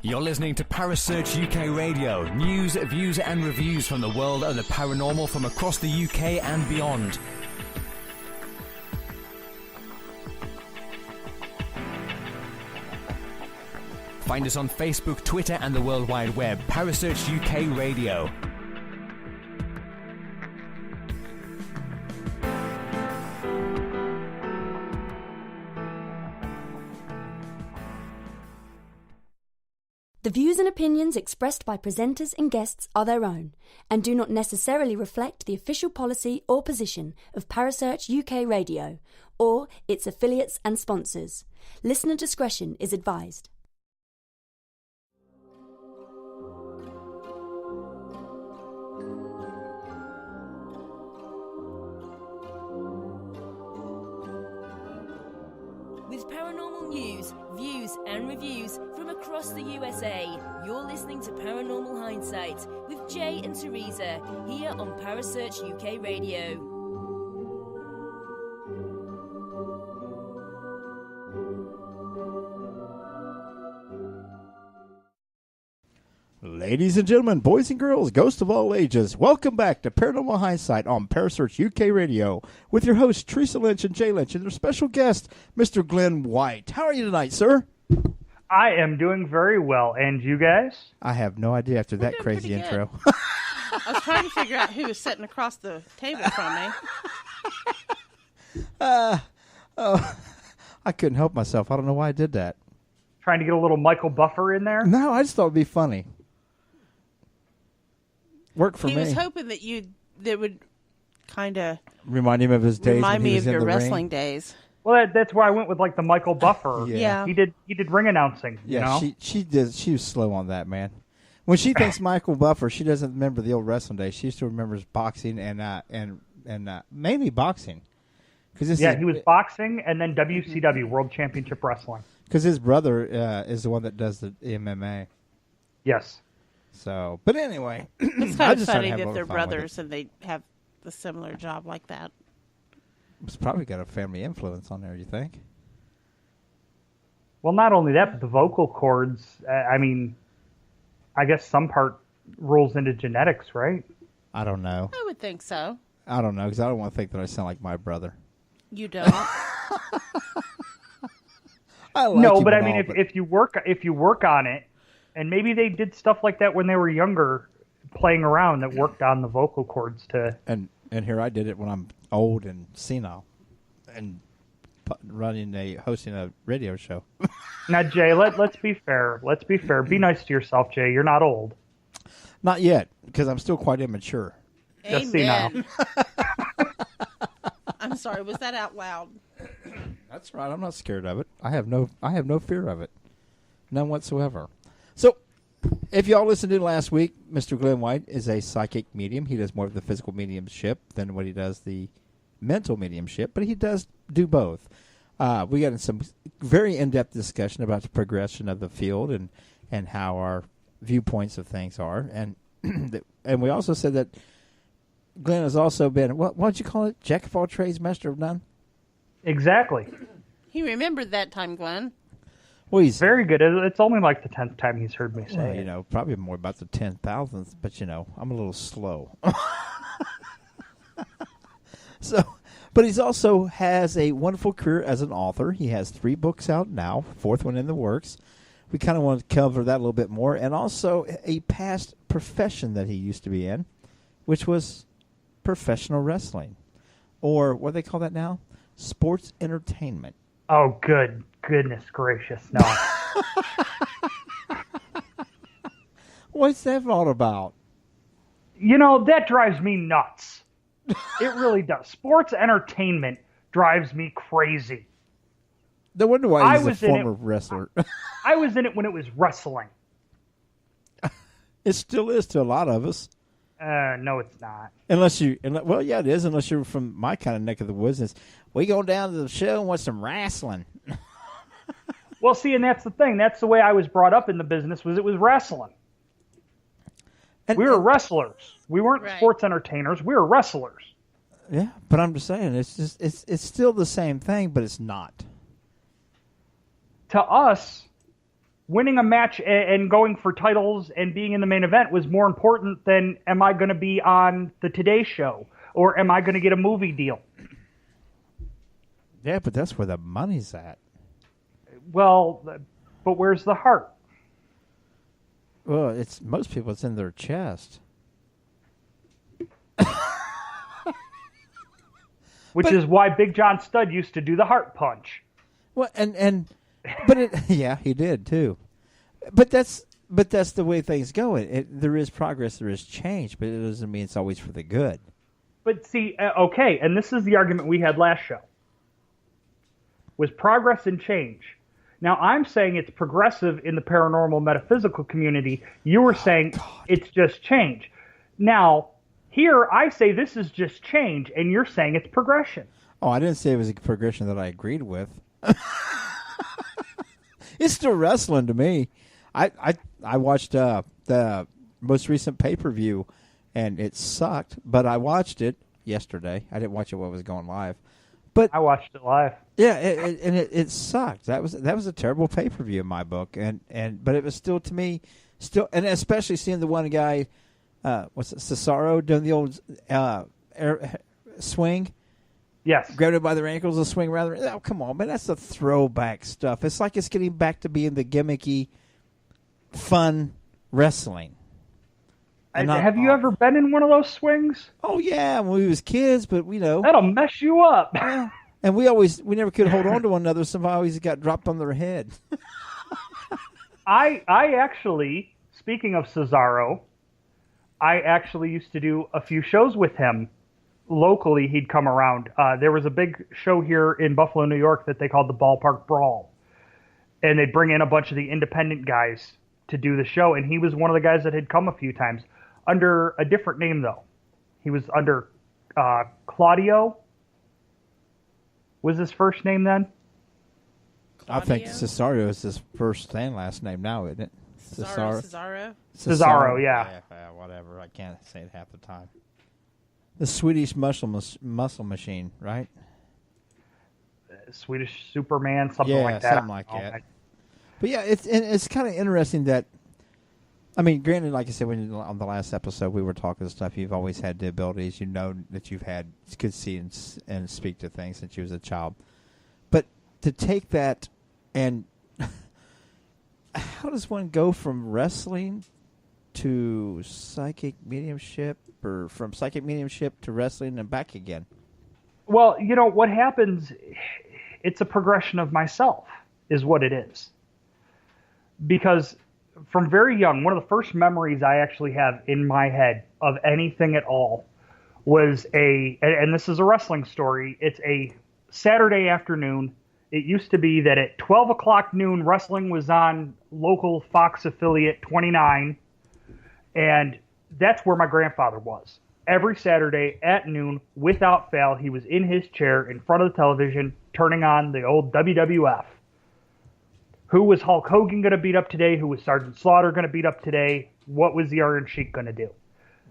You're listening to Parasearch UK Radio. News, views and reviews from the world of the paranormal from across the UK and beyond. Find us on Facebook, Twitter and the World Wide Web. Parasearch UK Radio. The views and opinions expressed by presenters and guests are their own and do not necessarily reflect the official policy or position of Parasearch UK Radio or its affiliates and sponsors. Listener discretion is advised. With paranormal news, views and reviews from across the USA, you're listening to Paranormal Hindsight with Jay and Teresa here on Parasearch UK Radio. Ladies and gentlemen, boys and girls, ghosts of all ages, welcome back to Paranormal Hindsight on Parasearch UK Radio with your hosts Teresa Lynch and Jay Lynch and their special guest, Mr. Glenn White. How are you tonight, sir? I am doing very well, and you guys? I have no idea after that crazy intro. I was trying to figure out who was sitting across the table from me. I couldn't help myself. I don't know why I did that. Trying to get a little Michael Buffer in there? No, I just thought it'd be funny. Work for me. He was hoping that would kind of remind him of his days. Remind when he me was of in your the wrestling ring. days. Well, that's why I went with like the Michael Buffer. Yeah. He did ring announcing. Yeah, you know? she was slow on that, man. When she thinks Michael Buffer, she doesn't remember the old wrestling days. She still remembers boxing and mainly boxing. He was boxing and then WCW World Championship Wrestling. Because his brother is the one that does the MMA. Yes. So, but anyway, It's kind of funny that they're brothers and they have a similar job like that. It's probably got a family influence on there, you think? Well, not only that, but the vocal cords, I mean, I guess some part rolls into genetics, right? I don't know. I would think so. I don't know, because I don't want to think that I sound like my brother. You don't? I like no, him but I and mean, all, if you work on it, and maybe they did stuff like that when they were younger, playing around that worked on the vocal cords to. And here I did it when I'm old and senile, and hosting a radio show. Now, Jay, let's be fair. Let's be fair. Be nice to yourself, Jay. You're not old. Not yet, because I'm still quite immature. Just senile. I'm sorry, was that out loud? That's right. I'm not scared of it. I have no fear of it, none whatsoever. So, if y'all listened to last week, Mr. Glenn White is a psychic medium. He does more of the physical mediumship than what he does the mental mediumship, but he does do both. We got in some very in-depth discussion about the progression of the field and how our viewpoints of things are, and and we also said that Glenn has also been what'd you call it? Jack of all trades, master of none. Exactly. He remembered that time, Glenn. Well, he's very good. It's only like the 10th time he's heard me say it. Probably more about the 10,000th, but I'm a little slow. But he's also has a wonderful career as an author. He has 3 books out now, 4th one in the works. We kind of want to cover that a little bit more, and also a past profession that he used to be in, which was professional wrestling, or what do they call that now? Sports entertainment. Oh, goodness gracious, no. What's that all about? That drives me nuts. It really does. Sports entertainment drives me crazy. No wonder why he's a former wrestler. I was in it when it was wrestling. It still is to a lot of us. No, it's not. It is, unless you're from my kind of neck of the woods. We go down to the show and watch some wrestling. Well, see, and that's the thing. That's the way I was brought up in the business, it was wrestling. We were wrestlers. We weren't sports entertainers. We were wrestlers. Yeah, but I'm just saying, it's still the same thing, but it's not. To us, winning a match and going for titles and being in the main event was more important than am I going to be on the Today Show or am I going to get a movie deal? Yeah, but that's where the money's at. Well, but where's the heart? Well, it's most people. It's in their chest. Which is why Big John Studd used to do the heart punch. Well, but yeah, he did too. But that's the way things go. There is progress, there is change, but it doesn't mean it's always for the good. But see, okay, and this is the argument we had last show. Was progress and change. Now, I'm saying it's progressive in the paranormal metaphysical community. You were saying it's just change. Now, here I say this is just change, and you're saying it's progression. Oh, I didn't say it was a progression that I agreed with. It's still wrestling to me. I watched the most recent pay-per-view, and it sucked, but I watched it yesterday. I didn't watch it while it was going live. But I watched it live. Yeah, it sucked. That was a terrible pay-per-view in my book, but it was still, to me, and especially seeing the one guy, Cesaro doing the old air swing. Yes. Grabbed it by the ankles and swing rather. Oh, come on, man. That's the throwback stuff. It's like it's getting back to being the gimmicky, fun wrestling. Have you ever been in one of those swings? Oh, yeah, when we was kids, but that'll mess you up. And we never could hold on to one another. Somebody always got dropped on their head. I actually, speaking of Cesaro, I actually used to do a few shows with him. Locally, he'd come around. There was a big show here in Buffalo, New York that they called the Ballpark Brawl. And they'd bring in a bunch of the independent guys to do the show. And he was one of the guys that had come a few times. Under a different name, though. He was under Claudio. Was his first name then? Claudio? I think Cesaro is his first and last name now, isn't it? Cesaro, yeah. Whatever. I can't say it half the time. The Swedish muscle machine, right? Swedish Superman, something like that. Something like that. But yeah, it's kind of interesting that, I mean, granted, like I said, on the last episode we were talking stuff, you've always had the abilities, that you've could see and speak to things since you was a child. But to take that and how does one go from wrestling to psychic mediumship, or from psychic mediumship to wrestling and back again? Well, what happens, it's a progression of myself, is what it is. Because from very young, one of the first memories I actually have in my head of anything at all was and this is a wrestling story, it's a Saturday afternoon. It used to be that at 12 o'clock noon, wrestling was on local Fox affiliate 29, and that's where my grandfather was. Every Saturday at noon, without fail, he was in his chair in front of the television, turning on the old WWF. Who was Hulk Hogan going to beat up today? Who was Sergeant Slaughter going to beat up today? What was the Iron Sheik going to do?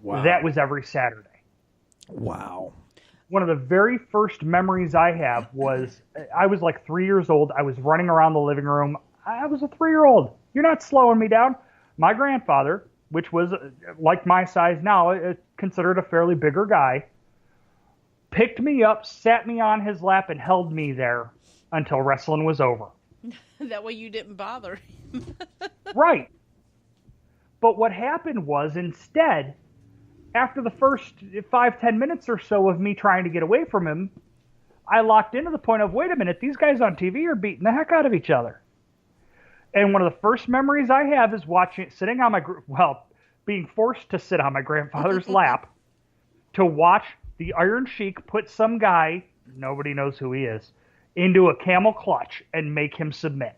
Wow. That was every Saturday. Wow. One of the very first memories I have was, I was like 3 years old. I was running around the living room. I was a 3-year-old. You're not slowing me down. My grandfather, which was like my size now, considered a fairly bigger guy, picked me up, sat me on his lap, and held me there until wrestling was over. That way you didn't bother him. Right. But what happened was, instead, after the first 5-10 minutes or so of me trying to get away from him, I locked into the point of, wait a minute, these guys on TV are beating the heck out of each other. And one of the first memories I have is being forced to sit on my grandfather's lap to watch the Iron Sheik put some guy, nobody knows who he is, into a camel clutch and make him submit.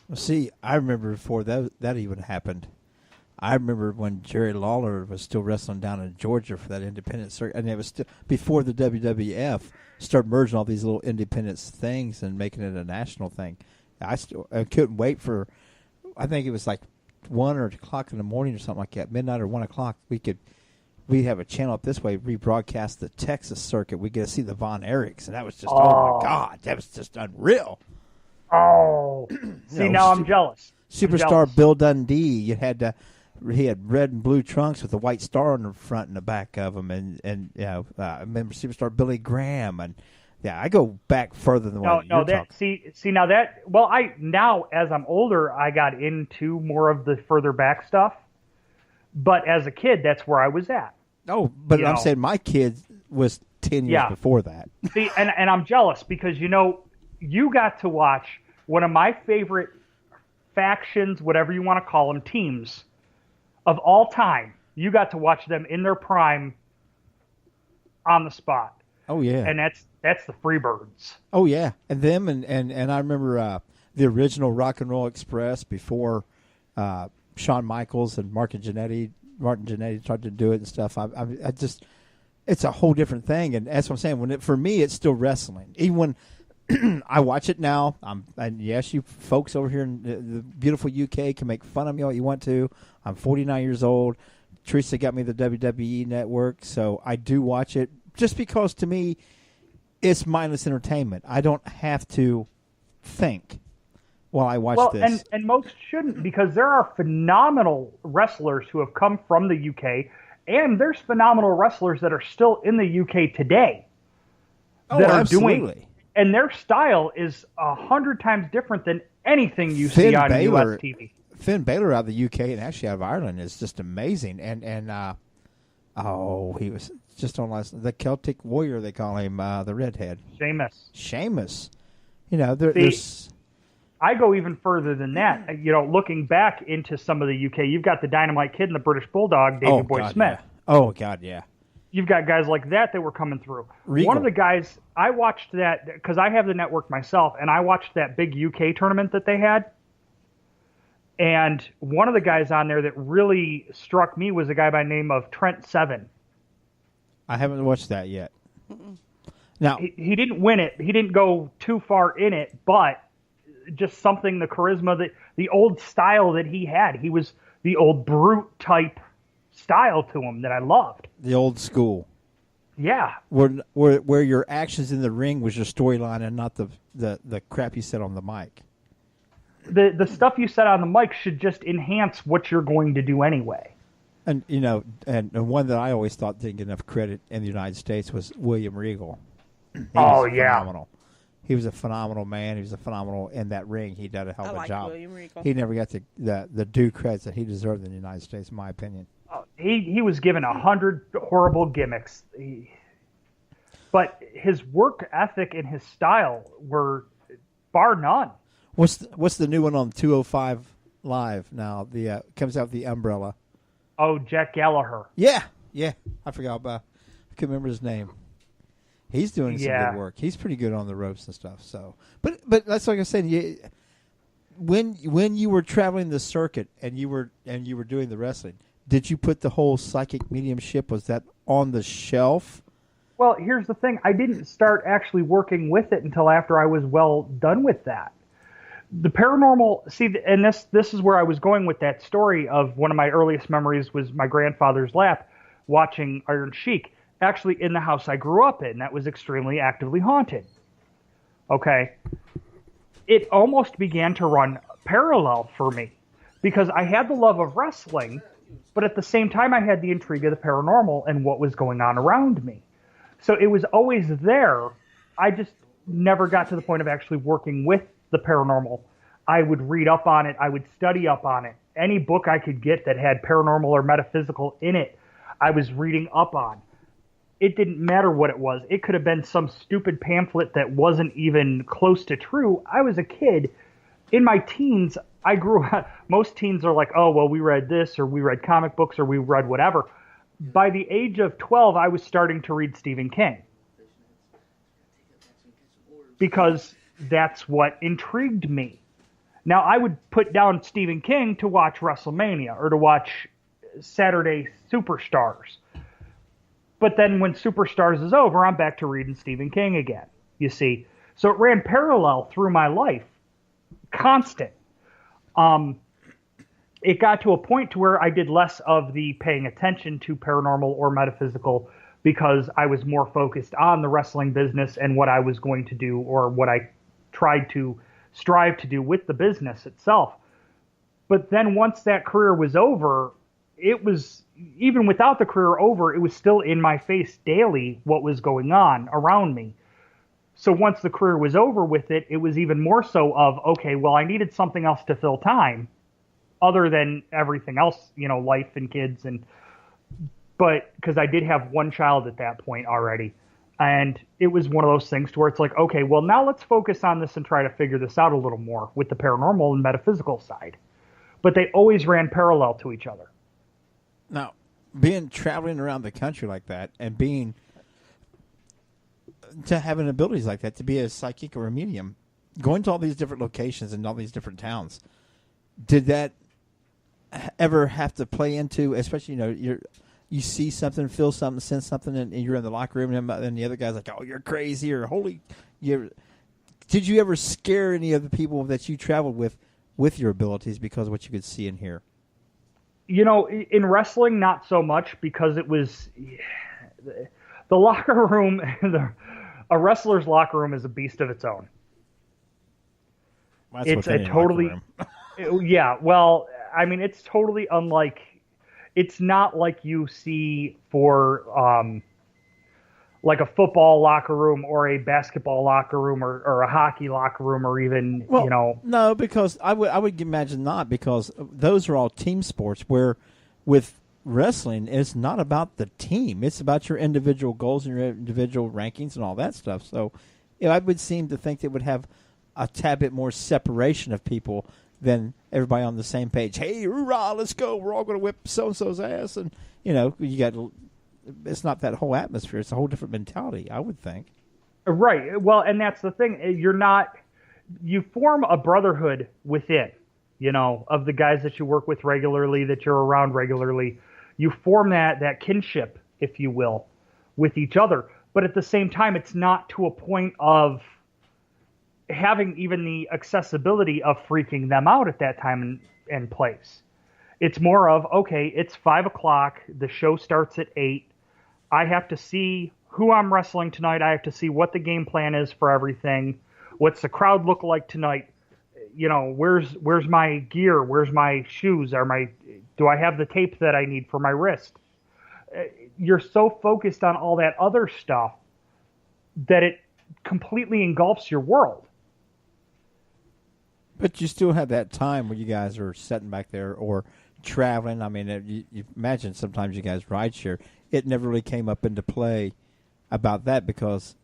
Well, see, I remember before that even happened. I remember when Jerry Lawler was still wrestling down in Georgia for that independent circuit, and it was still before the WWF started merging all these little independent things and making it a national thing. I couldn't wait for, I think it was like 1 or 2 o'clock in the morning or something like that, midnight or 1 o'clock. We have a channel up this way, rebroadcast the Texas circuit. We get to see the Von Erichs, and that was just, oh my God, that was just unreal. Oh, see, now I'm jealous. Superstar Bill Dundee. He had red and blue trunks with a white star on the front and the back of them, and I remember Superstar Billy Graham, and I go back further than what you're talking. See now that now as I'm older, I got into more of the further back stuff, but as a kid, that's where I was at. Oh, but I'm saying my kid was 10 years before that. See, and I'm jealous because you got to watch one of my favorite factions, whatever you want to call them, teams of all time. You got to watch them in their prime on the spot. Oh yeah, and that's the Freebirds. Oh yeah, and them and I remember the original Rock and Roll Express before Shawn Michaels and Martin Jannetty tried to do it and stuff. I just, it's a whole different thing, and that's what I'm saying. For me, it's still wrestling. Even when I watch it now, and yes, you folks over here in the beautiful UK can make fun of me all you want to. I'm 49 years old. Teresa got me the WWE Network, so I do watch it just because to me it's mindless entertainment. I don't have to think while I watch this. And most shouldn't, because there are phenomenal wrestlers who have come from the UK, and there's phenomenal wrestlers that are still in the UK today that are doing. And their style is 100 times different than anything you see on US TV. Finn Balor out of the UK and actually out of Ireland is just amazing. And he was just on the Celtic Warrior, they call him, the redhead. Sheamus. There's... I go even further than that. Looking back into some of the UK, you've got the Dynamite Kid and the British Bulldog, Davey Boy Smith. Yeah. Oh, God, yeah. You've got guys like that were coming through. Regal. One of the guys, I watched that, because I have the network myself, and I watched that big UK tournament that they had. And one of the guys on there that really struck me was a guy by the name of Trent Seven. I haven't watched that yet. Now he didn't win it. He didn't go too far in it, but just something, the charisma, the old style that he had. He was the old brute type style to him that I loved. The old school. Yeah. Where your actions in the ring was your storyline and not the crap you said on the mic. The stuff you said on the mic should just enhance what you're going to do anyway. And and one that I always thought didn't get enough credit in the United States was William Regal. Phenomenal. He was a phenomenal man. He was a phenomenal in that ring. He did a hell of a job. William Regal. He never got the due credits that he deserved in the United States, in my opinion. He was given 100 horrible gimmicks, but his work ethic and his style were bar none. What's the new one on 205 Live now? The comes out with the umbrella. Oh, Jack Gallagher. Yeah. I forgot about. I couldn't remember his name. He's doing some good work. He's pretty good on the ropes and stuff. So, but that's like I said. When you were traveling the circuit and you were doing the wrestling, did you put the whole psychic mediumship? Was that on the shelf? Well, here's the thing. I didn't start actually working with it until after I was well done with that. The paranormal, and this is where I was going with that story of one of my earliest memories was my grandfather's lap watching Iron Sheik, actually in the house I grew up in. That was extremely actively haunted. Okay. It almost began to run parallel for me because I had the love of wrestling, but at the same time I had the intrigue of the paranormal and what was going on around me. So it was always there. I just never got to the point of actually working with the paranormal. I would read up on it. I would study up on it. Any book I could get that had paranormal or metaphysical in it, I was reading up on. It didn't matter what it was. It could have been some stupid pamphlet that wasn't even close to true. I was a kid. In my teens, I grew up. Most teens are like, oh, well, we read this, or we read comic books, or we read whatever. By the age of 12, I was starting to read Stephen King. Because that's what intrigued me. Now, I would put down Stephen King to watch WrestleMania or to watch Saturday Superstars. But then when Superstars is over, I'm back to reading Stephen King again, you see. So it ran parallel through my life, constant. It got to a point to where I did less of the paying attention to paranormal or metaphysical because I was more focused on the wrestling business and what I was going to do or what I tried to strive to do with the business itself. But then once that career was over, it was, even without the career over, it was still in my face daily what was going on around me. So once the career was over with it, it was even more so of, okay, well, I needed something else to fill time other than everything else, life and kids. But because I did have one child at that point already. And it was one of those things to where it's like, okay, well, now let's focus on this and try to figure this out a little more with the paranormal and metaphysical side. But they always ran parallel to each other. Now, traveling around the country like that and to having abilities like that, to be a psychic or a medium, going to all these different locations and all these different towns, did that ever have to play into, especially, you see something, feel something, sense something, and you're in the locker room, and the other guy's like, oh, you're crazy, or did you ever scare any of the people that you traveled with your abilities because of what you could see and hear? In wrestling, not so much, because it was the locker room. A wrestler's locker room is a beast of its own. Well, it's a totally, yeah. Well, I mean, it's totally unlike. It's not like you see for like a football locker room or a basketball locker room or a hockey locker room or even, No, because I would imagine not, because those are all team sports, where with wrestling, it's not about the team. It's about your individual goals and your individual rankings and all that stuff. So I would seem to think that would have a tad bit more separation of people than everybody on the same page. Hey, hoorah, let's go. We're all going to whip so-and-so's ass. And, it's not that whole atmosphere. It's a whole different mentality, I would think. Right. Well, and that's the thing. You form a brotherhood within, of the guys that you work with regularly, that you're around regularly. You form that kinship, if you will, with each other. But at the same time, it's not to a point of having even the accessibility of freaking them out at that time and place. It's more of, okay, it's 5 o'clock. The show starts at 8. I have to see who I'm wrestling tonight. I have to see what the game plan is for everything. What's the crowd look like tonight? Where's my gear? Where's my shoes? Do I have the tape that I need for my wrist? You're so focused on all that other stuff that it completely engulfs your world. But you still have that time where you guys are sitting back there or traveling. I mean, you imagine sometimes you guys ride share. It never really came up into play about that, because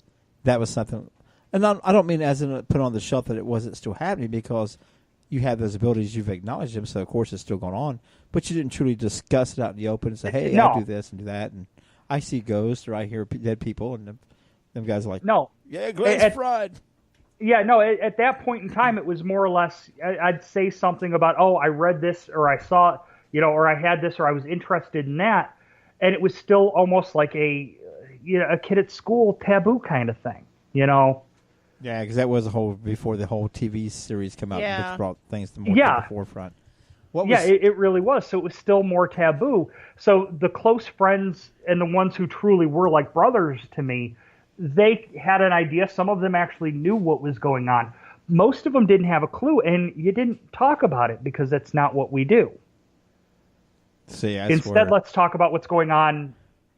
that was something. And I don't mean as in put on the shelf that it wasn't still happening, because you have those abilities, you've acknowledged them, so of course it's still going on. But you didn't truly discuss it out in the open and say, hey, no. I do this and do that, and I see ghosts, or I hear dead people, and them guys are like, no. Yeah, Glenn's fried. Yeah, no, at that point in time, it was more or less, I'd say something about, oh, I read this, or I saw, or I had this, or I was interested in that. And it was still almost like a kid at school taboo kind of thing, Yeah, because that was before the whole TV series came out, which brought things to more to the forefront. It really was. So it was still more taboo. So the close friends and the ones who truly were like brothers to me, they had an idea. Some of them actually knew what was going on. Most of them didn't have a clue, and you didn't talk about it because that's not what we do. See, instead, let's talk about what's going on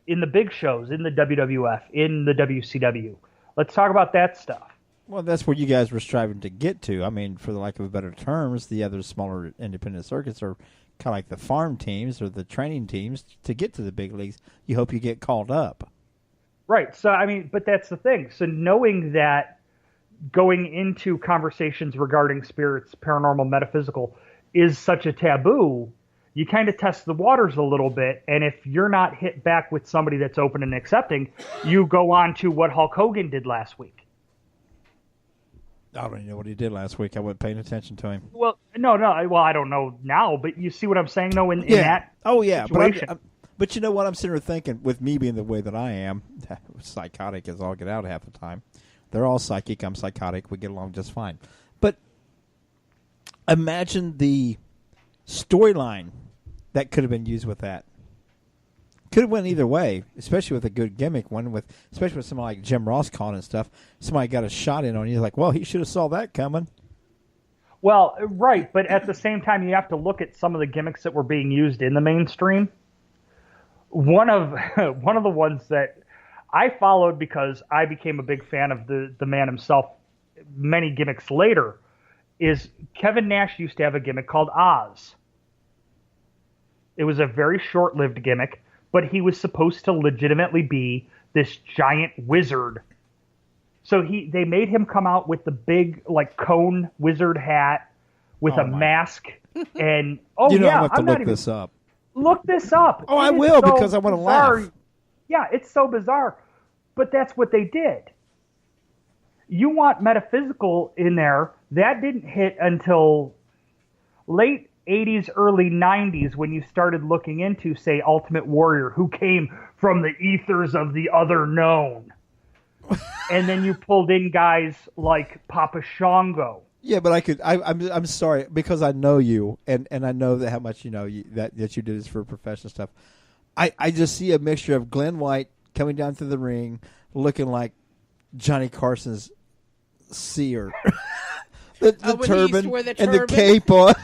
in the big shows, in the WWF, in the WCW. Let's talk about that stuff. Well, that's where you guys were striving to get to. I mean, for the lack of better terms, the other smaller independent circuits are kind of like the farm teams or the training teams. To get to the big leagues, you hope you get called up. Right. So, I mean, but that's the thing. So knowing that going into conversations regarding spirits, paranormal, metaphysical, is such a taboo, you kind of test the waters a little bit. And if you're not hit back with somebody that's open and accepting, you go on to what Hulk Hogan did last week. I don't even know what he did last week. I wasn't paying attention to him. Well, no. Well, I don't know now, but you see what I'm saying, though, in that situation. But you know what I'm sitting here thinking, with me being the way that I am, psychotic as all get out half the time. They're all psychic. I'm psychotic. We get along just fine. But imagine the storyline that could have been used with that. Could have went either way, especially with a good gimmick one, especially with somebody like Jim Ross calling and stuff. Somebody got a shot in on you, like, well, he should have saw that coming. Well, right, but at the same time, you have to look at some of the gimmicks that were being used in the mainstream. One of the ones that I followed because I became a big fan of the man himself many gimmicks later is Kevin Nash used to have a gimmick called Oz. It was a very short-lived gimmick, but he was supposed to legitimately be this giant wizard. So they made him come out with the big like cone wizard hat with a mask and I have to look this up. Look this up. Oh, I will because I want to laugh. Yeah, it's so bizarre. But that's what they did. You want metaphysical in there. That didn't hit until late 80s, early 90s when you started looking into, say, Ultimate Warrior, who came from the ethers of the other known. And then you pulled in guys like Papa Shango. Yeah, but I'm sorry because I know you and I know that how much you know that you did this for professional stuff. I just see a mixture of Glenn White coming down to the ring looking like Johnny Carson's seer. the turban and the cape on.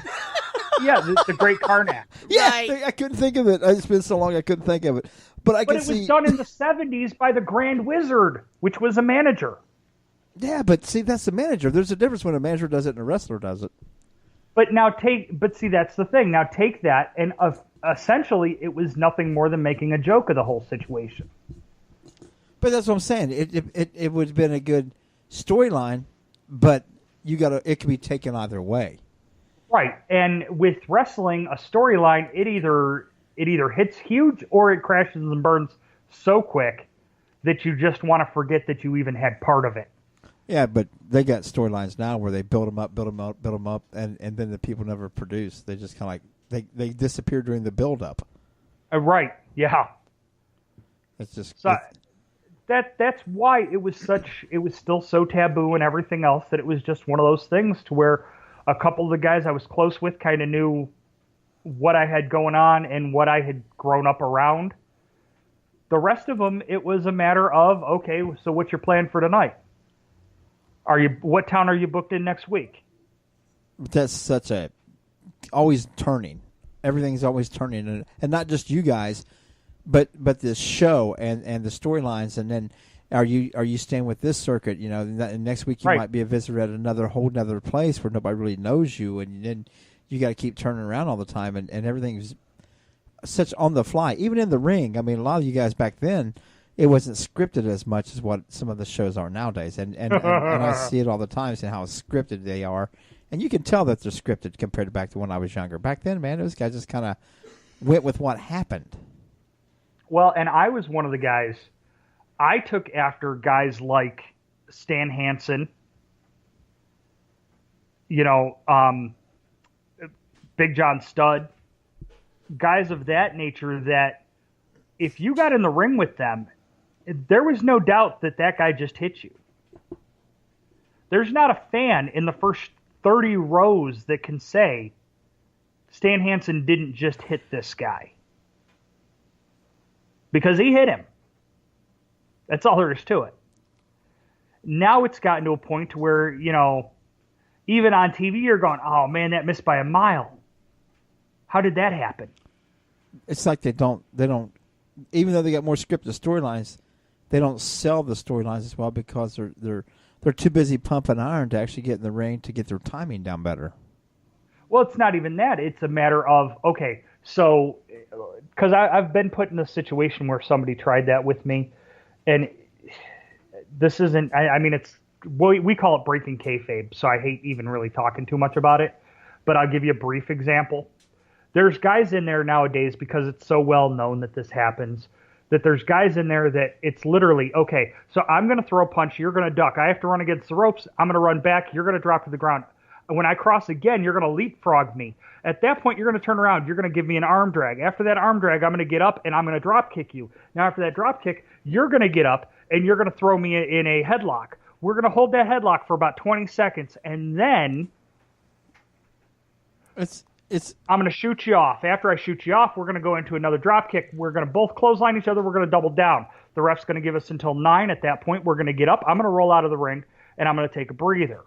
Yeah, the great Karnak. Yeah, right. I couldn't think of it. It's been so long I couldn't think of it. But it was done in the 70s by the Grand Wizard, which was a manager. Yeah, but see, that's the manager. There's a difference when a manager does it and a wrestler does it. But see, that's the thing. Now take that, and essentially it was nothing more than making a joke of the whole situation. But that's what I'm saying. It would have been a good storyline, but it could be taken either way. Right, and with wrestling, a storyline, it either hits huge or it crashes and burns so quick that you just want to forget that you even had part of it. Yeah, but they got storylines now where they build them up, and then the people never produce. They just kind of like they disappear during the build up. Right. Yeah. It's just that's why it was still so taboo and everything else that it was just one of those things to where a couple of the guys I was close with kind of knew what I had going on and what I had grown up around. The rest of them, it was a matter of, okay, so what's your plan for tonight? What town are you booked in next week? That's such always turning. Everything's always turning, and not just you guys, but this show and the storylines, and then are you staying with this circuit? You know, and next week you might be a visitor at another place where nobody really knows you, and then you got to keep turning around all the time, and everything's such on the fly. Even in the ring, I mean, a lot of you guys back then, it wasn't scripted as much as what some of the shows are nowadays, and I see it all the time, seeing how scripted they are, and you can tell that they're scripted compared to back to when I was younger. Back then, man, those guys just kind of went with what happened. Well, and I was one of the guys. I took after guys like Stan Hansen, Big John Studd, guys of that nature that if you got in the ring with them, there was no doubt that guy just hit you. There's not a fan in the first 30 rows that can say Stan Hansen didn't just hit this guy. Because he hit him. That's all there is to it. Now it's gotten to a point to where, even on TV you're going, oh man, that missed by a mile. How did that happen? It's like they don't, even though they got more scripted storylines, they don't sell the storylines as well because they're too busy pumping iron to actually get in the ring to get their timing down better. Well, it's not even that. It's a matter of, okay, so, because I've been put in a situation where somebody tried that with me, and this isn't, we call it breaking kayfabe, so I hate even really talking too much about it, but I'll give you a brief example. There's guys in there nowadays, because it's so well known that this happens, that there's guys in there that it's literally, okay, so I'm going to throw a punch, you're going to duck, I have to run against the ropes, I'm going to run back, you're going to drop to the ground. When I cross again, you're going to leapfrog me. At that point, you're going to turn around. You're going to give me an arm drag. After that arm drag, I'm going to get up, and I'm going to drop kick you. Now, after that drop kick, you're going to get up, and you're going to throw me in a headlock. We're going to hold that headlock for about 20 seconds, and then I'm going to shoot you off. After I shoot you off, we're going to go into another drop kick. We're going to both clothesline each other. We're going to double down. The ref's going to give us until 9. At that point, we're going to get up. I'm going to roll out of the ring, and I'm going to take a breather.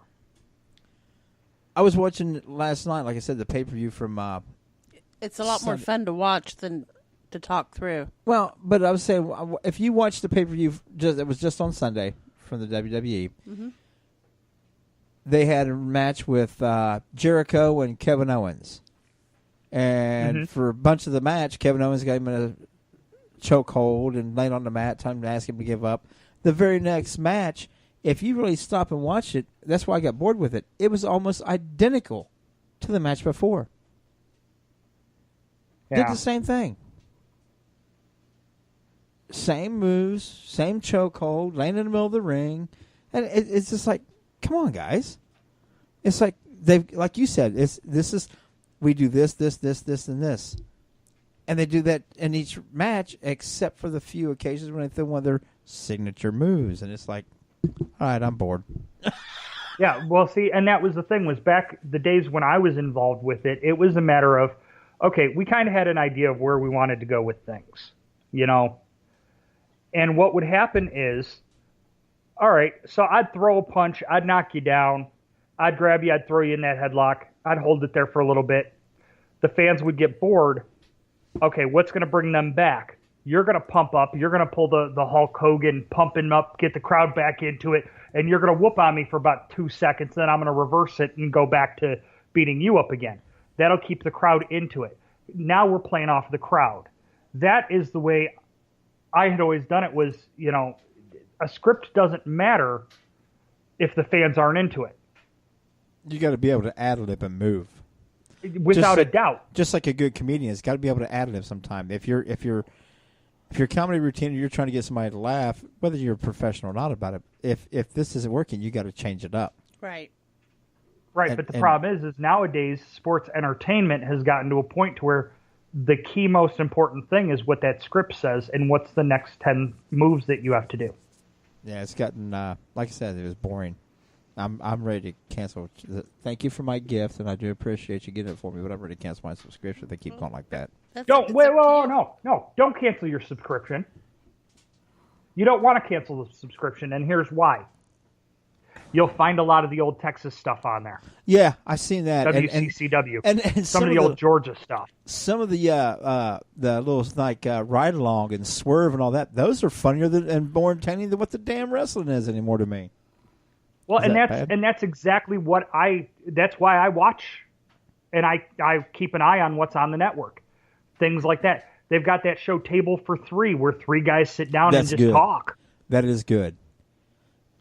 I was watching last night, like I said, the pay-per-view from... it's a lot more fun to watch than to talk through. Well, but I was saying, if you watch the pay-per-view, it was just on Sunday from the WWE, they had a match with Jericho and Kevin Owens. And for a bunch of the match, Kevin Owens got him in a chokehold and laid on the mat, time to ask him to give up. The very next match, if you really stop and watch it, that's why I got bored with it. It was almost identical to the match before. Yeah. Did the same thing. Same moves, same chokehold, laying in the middle of the ring. And it's just like, come on, guys. It's like, like you said, we do this, and this. And they do that in each match, except for the few occasions when they throw one of their signature moves. And it's like, all right, I'm bored. Yeah, well, see, and that was the thing, was back the days when I was involved with it, it was a matter of, okay, we kind of had an idea of where we wanted to go with things, you know? And what would happen is, all right, so I'd throw a punch, I'd knock you down, I'd grab you, I'd throw you in that headlock, I'd hold it there for a little bit. The fans would get bored. Okay, what's going to bring them back? You're going to pump up. You're going to pull the Hulk Hogan, pump him up, get the crowd back into it, and you're going to whoop on me for about 2 seconds. Then I'm going to reverse it and go back to beating you up again. That'll keep the crowd into it. Now we're playing off the crowd. That is the way I had always done it was, you know, a script doesn't matter if the fans aren't into it. You got to be able to ad-lib and move. Without a doubt. Just like a good comedian, it's got to be able to ad-lib sometime. If your comedy routine, you're trying to get somebody to laugh, whether you're a professional or not about it, if this isn't working, you got to change it up. Right. Right, but the problem is nowadays sports entertainment has gotten to a point to where the key most important thing is what that script says and what's the next 10 moves that you have to do. Yeah, it's gotten, like I said, it was boring. I'm ready to cancel. Thank you for my gift, and I do appreciate you getting it for me, but I'm ready to cancel my subscription if they keep going like that. No. Don't cancel your subscription. You don't want to cancel the subscription, and here's why. You'll find a lot of the old Texas stuff on there. Yeah, I've seen that. WCCW. And some of the old Georgia stuff. Some of the little like ride along and swerve and all that, those are funnier and more entertaining than what the damn wrestling is anymore to me. Well, that's exactly what that's why I watch and I keep an eye on what's on the network. Things like that. They've got that show Table for Three where 3 guys sit down and just talk. That is good.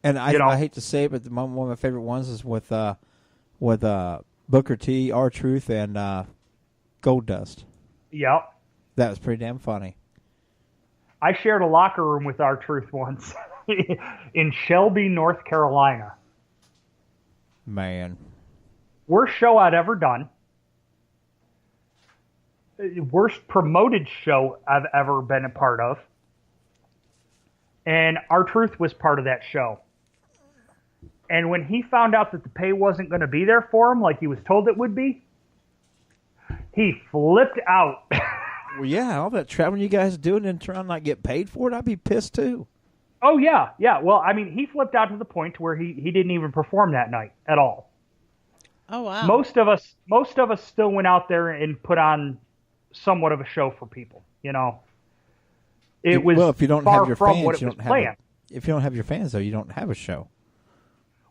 And I hate to say it, but one of my favorite ones is with Booker T, R-Truth, and Goldust. Yep. That was pretty damn funny. I shared a locker room with R-Truth once in Shelby, North Carolina. Man. Worst show I'd ever done. Worst promoted show I've ever been a part of. And R-Truth was part of that show. And when he found out that the pay wasn't going to be there for him like he was told it would be, he flipped out. Well, yeah, all that traveling you guys doing and trying not get paid for it, I'd be pissed too. Oh, yeah. Well, I mean, he flipped out to the point where he didn't even perform that night at all. Oh, wow. Most of us still went out there and put on somewhat of a show for people, you know. It was if you don't have your from fans, what it was planned. If you don't have your fans, though, you don't have a show.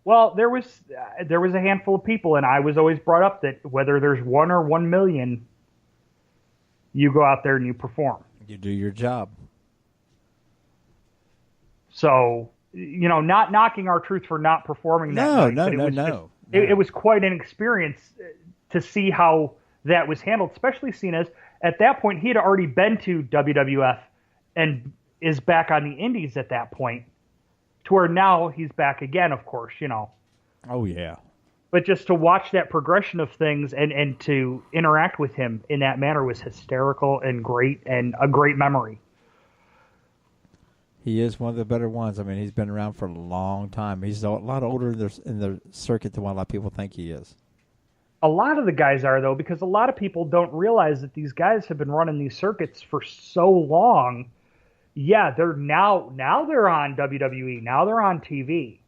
Well, there was a handful of people, and I was always brought up that whether there's 1 or 1 million, you go out there and you perform. You do your job. So, you know, not knocking R-Truth for not performing that night. No. It was quite an experience to see how that was handled, especially seeing as at that point he had already been to WWF and is back on the indies at that point, to where now he's back again, of course, you know. Oh, yeah. But just to watch that progression of things and to interact with him in that manner was hysterical and great and a great memory. He is one of the better ones. I mean, he's been around for a long time. He's a lot older in the circuit than what a lot of people think he is. A lot of the guys are, though, because a lot of people don't realize that these guys have been running these circuits for so long. Yeah, they're now they're on WWE. Now they're on TV.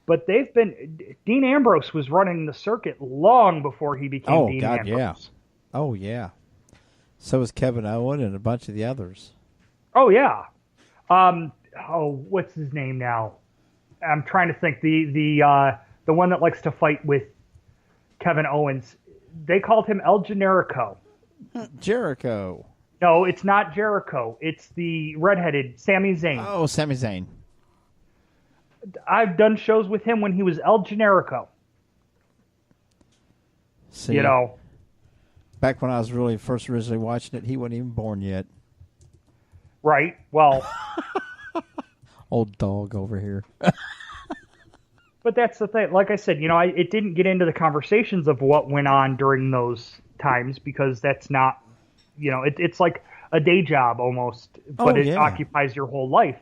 But Dean Ambrose was running the circuit long before he became Dean Ambrose. Yeah. Oh, yeah. So was Kevin Owen and a bunch of the others. Oh, yeah. What's his name now? I'm trying to think. The one that likes to fight with Kevin Owens. They called him El Generico. Jericho. No, it's not Jericho. It's the redheaded Sami Zayn. Oh, Sami Zayn. I've done shows with him when he was El Generico. See, back when I was really first originally watching it, he wasn't even born yet. Right. Well. Old dog over here. But that's the thing. Like I said, it didn't get into the conversations of what went on during those times because that's not, it's like a day job almost, but it occupies your whole life.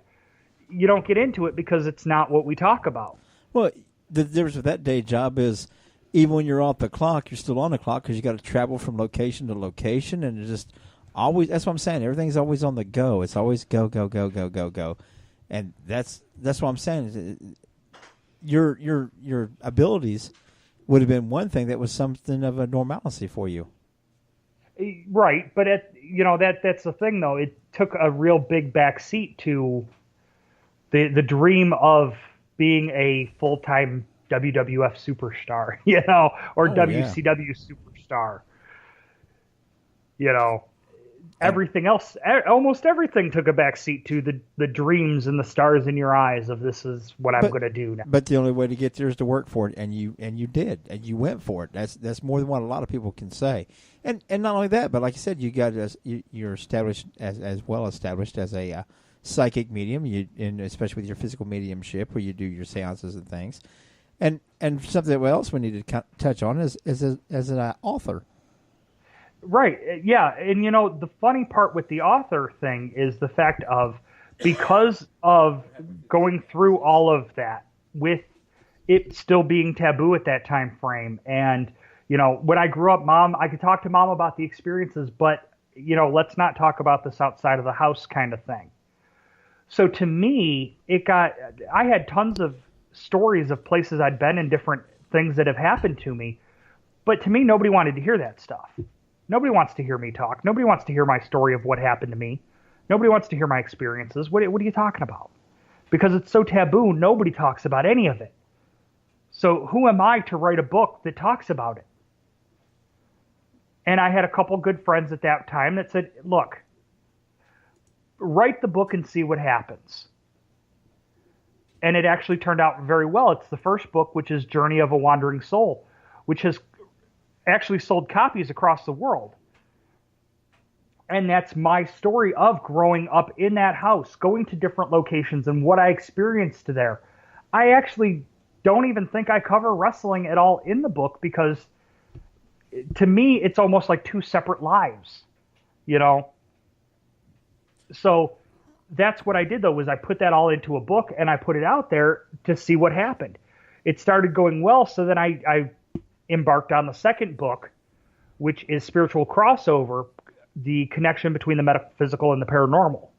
You don't get into it because it's not what we talk about. Well, the difference with that day job is even when you're off the clock, you're still on the clock because you got to travel from location to location, and it's just always. That's what I'm saying. Everything's always on the go. It's always go, go, go, go, go, go, and that's what I'm saying. Your abilities would have been one thing that was something of a normalcy for you. Right, but that's the thing though. It took a real big backseat to the dream of being a full-time WWF superstar, or WCW superstar. Everything else, almost everything took a backseat to the dreams and the stars in your eyes of this is what I'm going to do now. But the only way to get there is to work for it, and you did, and you went for it. That's more than what a lot of people can say. And not only that, but like you said, you're established as well established as a psychic medium, and especially with your physical mediumship, where you do your seances and things. And something else we need to touch on is as an author. Right. Yeah. And, the funny part with the author thing is the fact of because of going through all of that with it still being taboo at that time frame. And, when I grew up, I could talk to Mom about the experiences, but, let's not talk about this outside of the house kind of thing. So to me, I had tons of stories of places I'd been and different things that have happened to me. But to me, nobody wanted to hear that stuff. Nobody wants to hear me talk. Nobody wants to hear my story of what happened to me. Nobody wants to hear my experiences. What are you talking about? Because it's so taboo, nobody talks about any of it. So who am I to write a book that talks about it? And I had a couple good friends at that time that said, look, write the book and see what happens. And it actually turned out very well. It's the first book, which is Journey of a Wandering Soul, which has actually sold copies across the world. And that's my story of growing up in that house, going to different locations and what I experienced there. I actually don't even think I cover wrestling at all in the book because to me, it's almost like two separate lives, So that's what I did though, was I put that all into a book and I put it out there to see what happened. It started going well. So then I embarked on the second book, which is Spiritual Crossover, the connection between the metaphysical and the paranormal.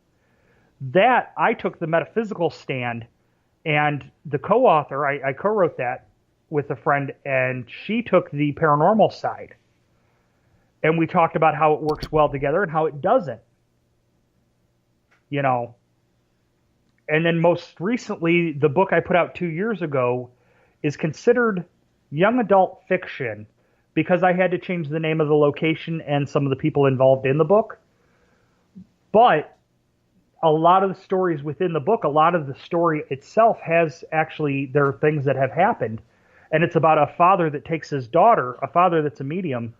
That I took the metaphysical stand, and the co-author, I co-wrote that with a friend, and she took the paranormal side. And we talked about how it works well together and how it doesn't. And then most recently, the book I put out 2 years ago is considered young adult fiction because I had to change the name of the location and some of the people involved in the book. But a lot of the stories within the book, a lot of the story itself there are things that have happened. And it's about a father that takes his daughter, a father that's a medium